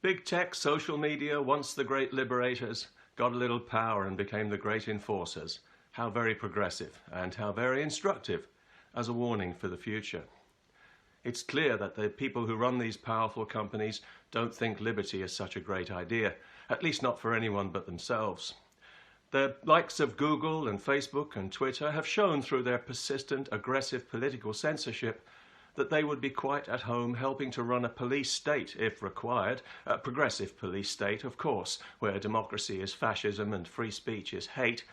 Big tech, social media, once the great liberators, got a little power and became the great enforcers. How very progressive and how very instructive as a warning for the future. It's clear that the people who run these powerful companies don't think liberty is such a great idea, at least not for anyone but themselves. The likes of Google and Facebook and Twitter have shown through their persistent, aggressive political censorship that they would be quite at home helping to run a police state, if required, a progressive police state, of course, where democracy is fascism and free speech is hate.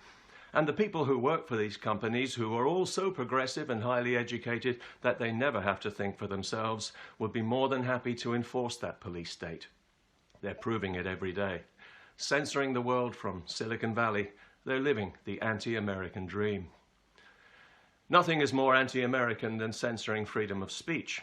And the people who work for these companies, who are all so progressive and highly educated that they never have to think for themselves, would be more than happy to enforce that police state. They're proving it every day. Censoring the world from Silicon Valley, they're living the anti-American dream. Nothing is more anti-American than censoring freedom of speech.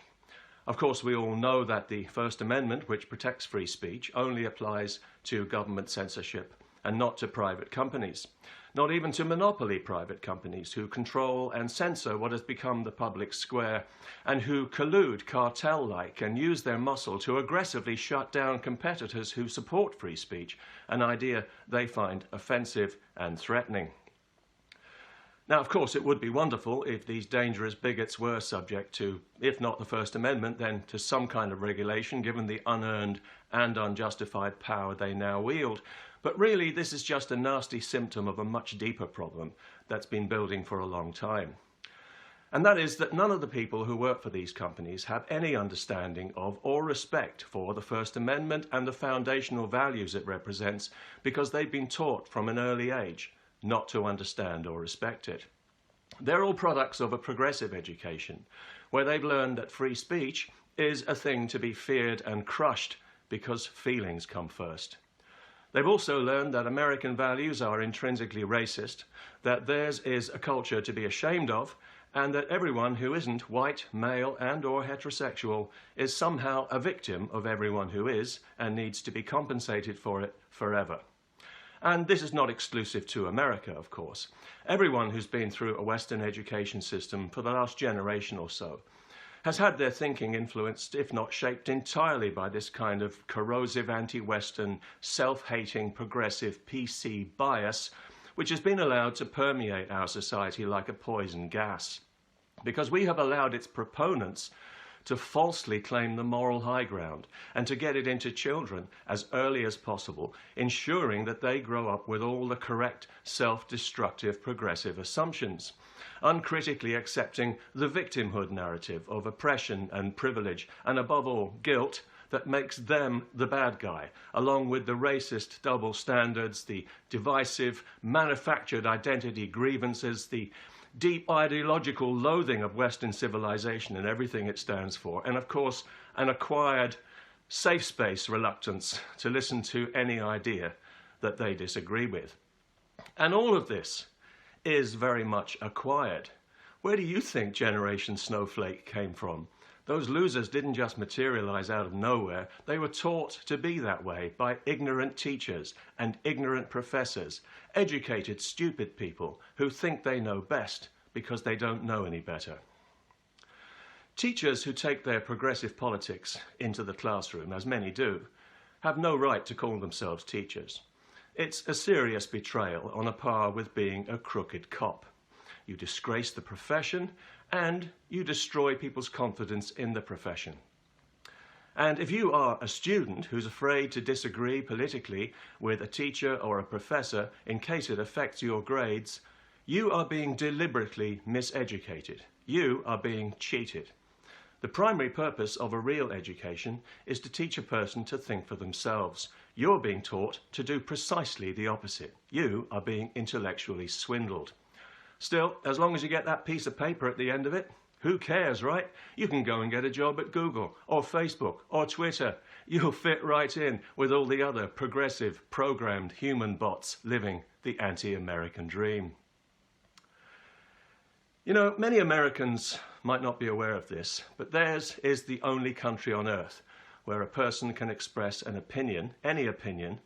Of course, we all know that the First Amendment, which protects free speech, only applies to government censorship and not to private companies. Not even to monopoly private companies who control and censor what has become the public square and who collude cartel-like and use their muscle to aggressively shut down competitors who support free speech, an idea they find offensive and threatening. Now, of course, it would be wonderful if these dangerous bigots were subject to, if not the First Amendment, then to some kind of regulation, given the unearned and unjustified power they now wield. But really, this is just a nasty symptom of a much deeper problem that's been building for a long time. And that is that none of the people who work for these companies have any understanding of or respect for the First Amendment and the foundational values it represents, because they've been taught from an early age not to understand or respect it. They're all products of a progressive education, where they've learned that free speech is a thing to be feared and crushed because feelings come first. They've also learned that American values are intrinsically racist, that theirs is a culture to be ashamed of, and that everyone who isn't white, male, and/or heterosexual is somehow a victim of everyone who is and needs to be compensated for it forever. And this is not exclusive to America, of course. Everyone who's been through a Western education system for the last generation or so has had their thinking influenced, if not shaped entirely, by this kind of corrosive anti-Western, self-hating, progressive PC bias, which has been allowed to permeate our society like a poison gas. Because we have allowed its proponents to falsely claim the moral high ground and to get it into children as early as possible, ensuring that they grow up with all the correct self-destructive progressive assumptions, uncritically accepting the victimhood narrative of oppression and privilege and, above all, guilt that makes them the bad guy, along with the racist double standards, the divisive manufactured identity grievances, the deep ideological loathing of Western civilization and everything it stands for, and of course an acquired safe space reluctance to listen to any idea that they disagree with. And all of this is very much acquired. Where do you think Generation Snowflake came from? Those losers didn't just materialize out of nowhere. They were taught to be that way by ignorant teachers and ignorant professors, educated, stupid people who think they know best because they don't know any better. Teachers who take their progressive politics into the classroom, as many do, have no right to call themselves teachers. It's a serious betrayal on a par with being a crooked cop. You disgrace the profession and you destroy people's confidence in the profession. And if you are a student who's afraid to disagree politically with a teacher or a professor in case it affects your grades, you are being deliberately miseducated. You are being cheated. The primary purpose of a real education is to teach a person to think for themselves. You're being taught to do precisely the opposite. You are being intellectually swindled. Still, as long as you get that piece of paper at the end of it, who cares, right? You can go and get a job at Google or Facebook or Twitter. You'll fit right in with all the other progressive, programmed human bots living the anti-American dream. You know, many Americans might not be aware of this, but theirs is the only country on earth where a person can express an opinion, any opinion,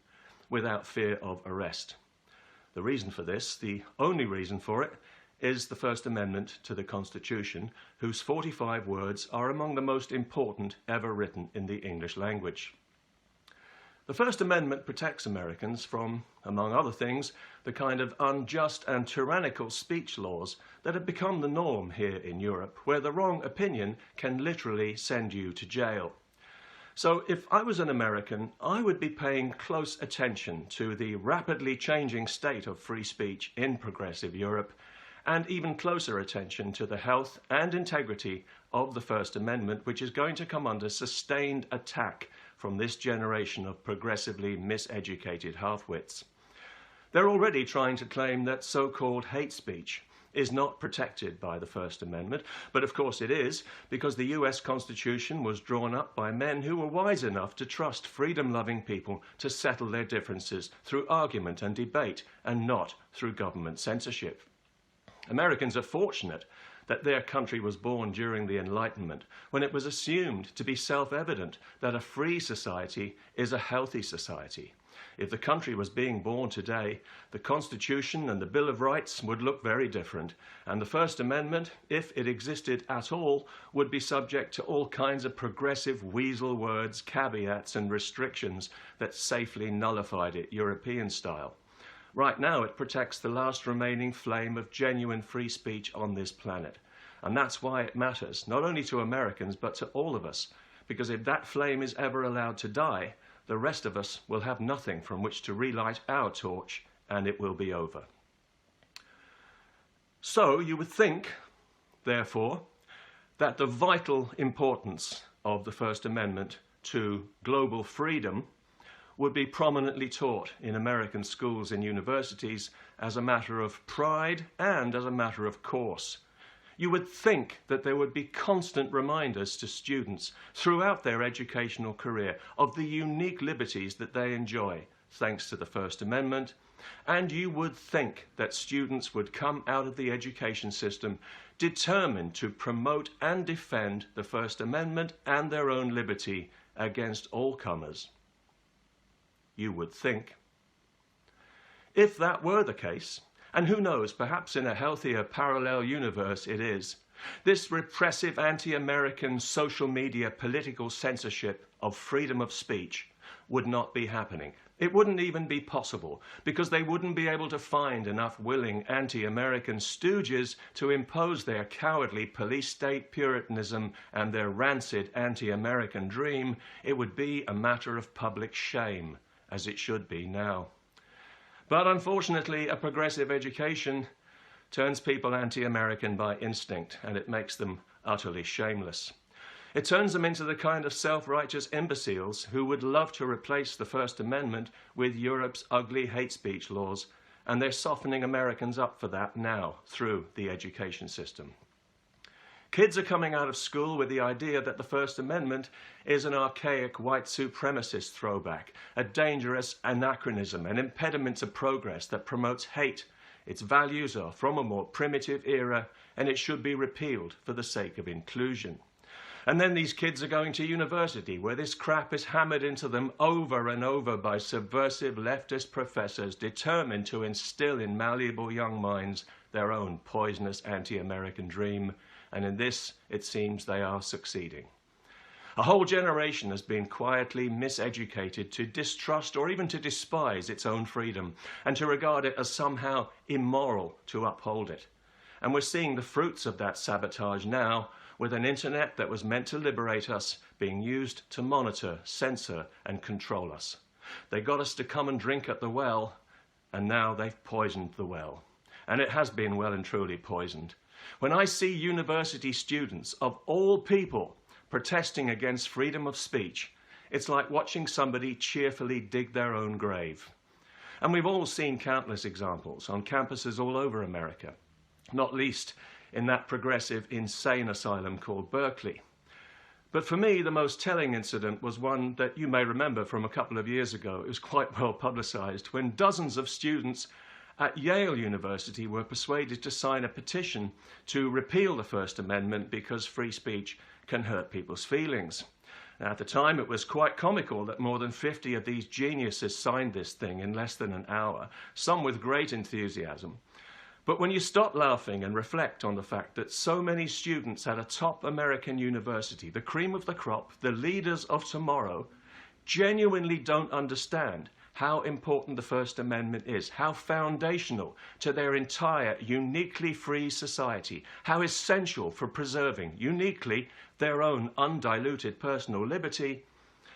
without fear of arrest. The reason for this, the only reason for it, is the First Amendment to the Constitution, whose 45 words are among the most important ever written in the English language. The First Amendment protects Americans from, among other things, the kind of unjust and tyrannical speech laws that have become the norm here in Europe, where the wrong opinion can literally send you to jail. So if I was an American, I would be paying close attention to the rapidly changing state of free speech in progressive Europe, and even closer attention to the health and integrity of the First Amendment, which is going to come under sustained attack from this generation of progressively miseducated half-wits. They're already trying to claim that so-called hate speech is not protected by the First Amendment, but of course it is, because the US Constitution was drawn up by men who were wise enough to trust freedom-loving people to settle their differences through argument and debate, and not through government censorship. Americans are fortunate that their country was born during the Enlightenment, when it was assumed to be self-evident that a free society is a healthy society. If the country was being born today, the Constitution and the Bill of Rights would look very different, and the First Amendment, if it existed at all, would be subject to all kinds of progressive weasel words, caveats and restrictions that safely nullified it European style. Right now, it protects the last remaining flame of genuine free speech on this planet. And that's why it matters, not only to Americans, but to all of us. Because if that flame is ever allowed to die, the rest of us will have nothing from which to relight our torch, and it will be over. So you would think, therefore, that the vital importance of the First Amendment to global freedom would be prominently taught in American schools and universities as a matter of pride and as a matter of course. You would think that there would be constant reminders to students throughout their educational career of the unique liberties that they enjoy thanks to the First Amendment, and you would think that students would come out of the education system determined to promote and defend the First Amendment and their own liberty against all comers. You would think. If that were the case, and who knows, perhaps in a healthier parallel universe it is, this repressive anti-American social media political censorship of freedom of speech would not be happening. It wouldn't even be possible, because they wouldn't be able to find enough willing anti-American stooges to impose their cowardly police state puritanism and their rancid anti-American dream. It would be a matter of public shame, as it should be now. But unfortunately, a progressive education turns people anti-American by instinct, and it makes them utterly shameless. It turns them into the kind of self-righteous imbeciles who would love to replace the First Amendment with Europe's ugly hate speech laws, and they're softening Americans up for that now through the education system. Kids are coming out of school with the idea that the First Amendment is an archaic white supremacist throwback, a dangerous anachronism, an impediment to progress that promotes hate. Its values are from a more primitive era, and it should be repealed for the sake of inclusion. And then these kids are going to university, where this crap is hammered into them over and over by subversive leftist professors determined to instill in malleable young minds their own poisonous anti-American dream. And in this, it seems they are succeeding. A whole generation has been quietly miseducated to distrust or even to despise its own freedom, and to regard it as somehow immoral to uphold it. And we're seeing the fruits of that sabotage now, with an internet that was meant to liberate us being used to monitor, censor, and control us. They got us to come and drink at the well, and now they've poisoned the well. And it has been well and truly poisoned. When I see university students, of all people, protesting against freedom of speech, it's like watching somebody cheerfully dig their own grave. And we've all seen countless examples on campuses all over America, not least in that progressive insane asylum called Berkeley. But for me, the most telling incident was one that you may remember from a couple of years ago. It was quite well publicized when dozens of students at Yale University were persuaded to sign a petition to repeal the First Amendment because free speech can hurt people's feelings. Now, at the time, it was quite comical that more than 50 of these geniuses signed this thing in less than an hour, some with great enthusiasm. But when you stop laughing and reflect on the fact that so many students at a top American university, the cream of the crop, the leaders of tomorrow, genuinely don't understand how important the First Amendment is, how foundational to their entire uniquely free society, how essential for preserving uniquely their own undiluted personal liberty,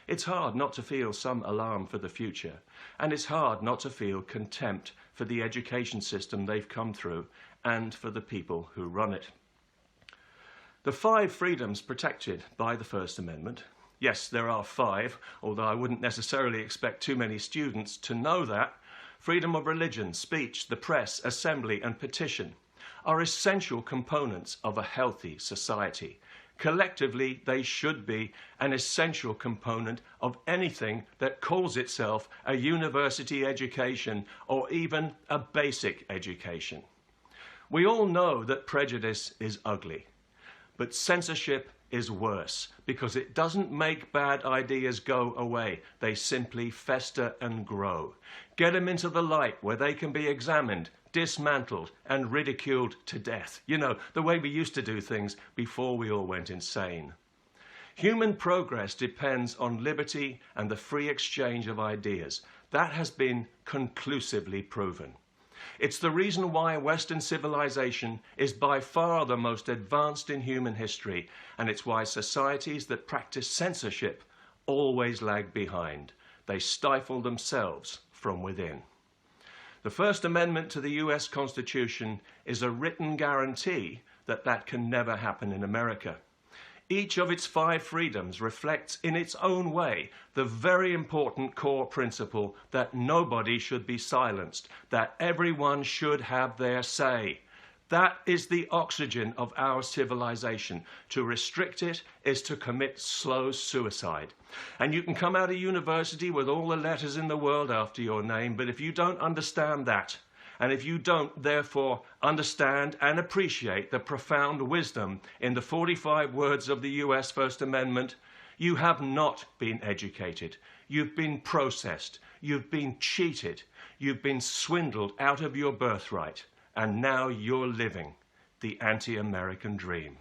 it's hard not to feel some alarm for the future, and it's hard not to feel contempt for the education system they've come through and for the people who run it. The 5 freedoms protected by the First Amendment, yes, there are 5, although I wouldn't necessarily expect too many students to know that, freedom of religion, speech, the press, assembly and petition, are essential components of a healthy society. Collectively, they should be an essential component of anything that calls itself a university education or even a basic education. We all know that prejudice is ugly, but censorship is worse because it doesn't make bad ideas go away. They simply fester and grow. Get them into the light where they can be examined, dismantled and ridiculed to death. You know, the way we used to do things before we all went insane. Human progress depends on liberty and the free exchange of ideas. That has been conclusively proven. It's the reason why Western civilization is by far the most advanced in human history, and it's why societies that practice censorship always lag behind. They stifle themselves from within. The First Amendment to the US Constitution is a written guarantee that that can never happen in America. Each of its 5 freedoms reflects in its own way the very important core principle that nobody should be silenced, that everyone should have their say. That is the oxygen of our civilization. To restrict it is to commit slow suicide. And you can come out of university with all the letters in the world after your name, but if you don't understand that, and if you don't, therefore, understand and appreciate the profound wisdom in the 45 words of the US First Amendment, you have not been educated. You've been processed. You've been cheated. You've been swindled out of your birthright. And now you're living the anti-American dream.